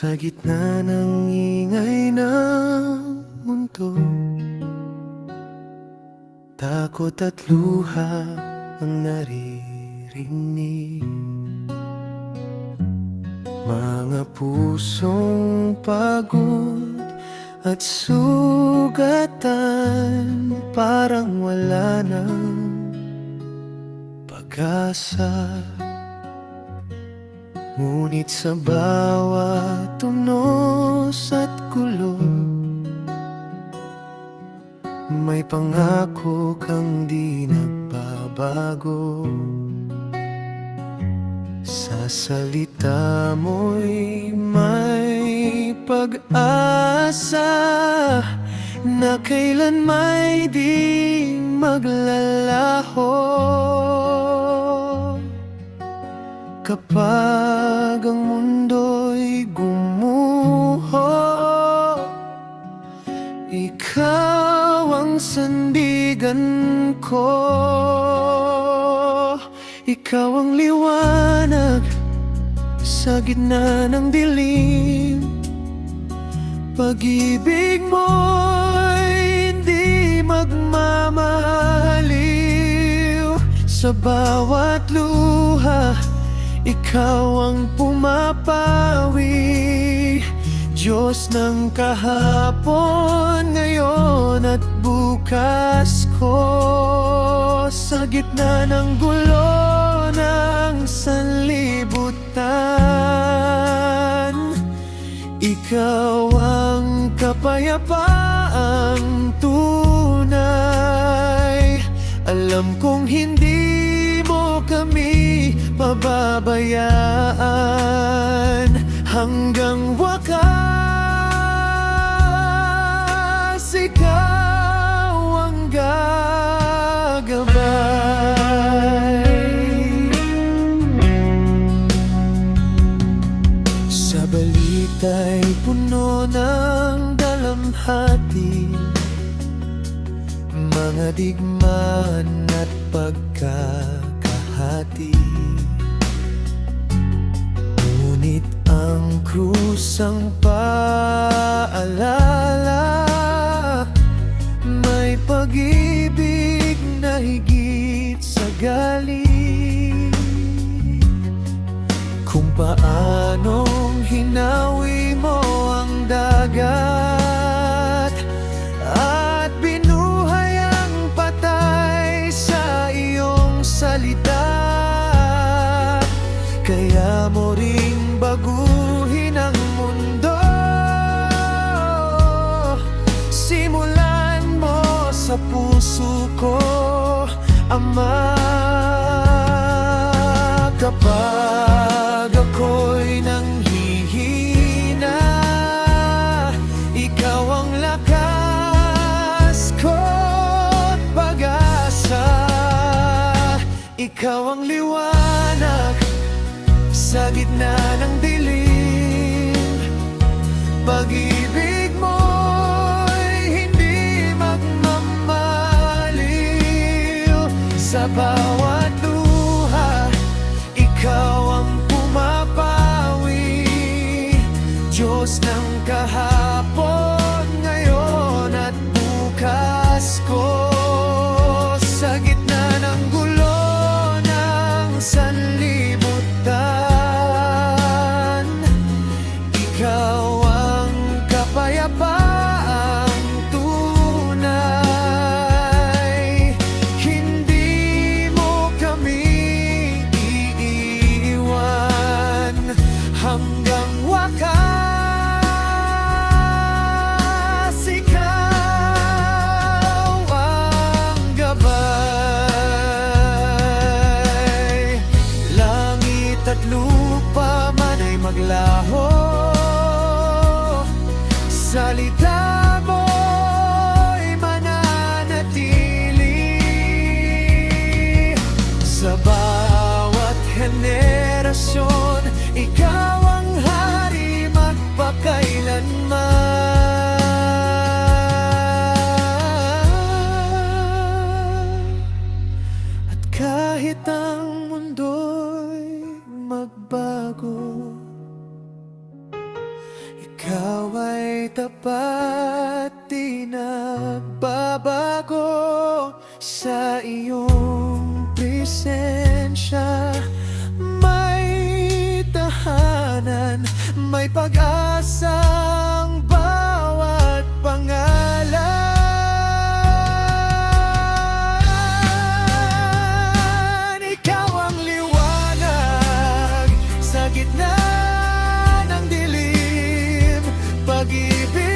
Sa gitna ng ingay ng mundo, takot at luha ang naririnig. Mga pusong pagod at sugatan, parang wala ng pag-asa. Ngunit sa bawat tunos at gulo, may pangako kang di nagbabago. Sa salita mo'y may pag-asa na kailan may di maglalaho. Kapag ang mundo'y gumuho, ikaw ang sandigan ko. Ikaw ang liwanag sa gitna ng dilim. Pag-ibig mo'y hindi magmamahaliw. Sa bawat luha, ikaw ang pumapawi. Diyos ng kahapon, ngayon at bukas ko. Sa gitna ng gulo ng sanlibutan, ikaw ang kapayapaang tunay. Alam kong hindi mo kami pababayaan hanggang wakas. Ikaw ang gagabay. Sa balita'y puno ng dalamhati, mga digmaan at pagkakahati. Ngunit ang krus ang paalala, may pag-ibig na higit sa galing. Kung paanong hinawi mo ang dagat at binuhay ang patay sa iyong salita, kaya mo ring baguhin ang mundo. Simulan mo sa puso ko, Ama. Kapag ako'y nanghihina, ikaw ang lakas ko't pag-asa. Ikaw ang liwanag sa gitna ng dilim. Pag-ibig mo'y hindi magmamaliw. Sa bawat luha, ikaw ang pumapawi. Diyos ng kahapon, ngayon at bukas ko. Sa gitna ng gulo ng sanlibutan, ikaw ang kapayapaang tunay. Hindi mo kami iiwan hanggang wakas. Ikaw ang gabay. Langit at lupa man ay maglaho, salita mo'y mananatili. Sa bawat henerasyon, ikaw ang hari magpakailanman. At kahit ang mundo'y magbago, Ikaw ay tapat, di nagbabago. Sa iyong presensya may tahanan, may pag-asang bawat pangalan. Ikaw ang liwanag sa gitna ng dilim, pag-ibig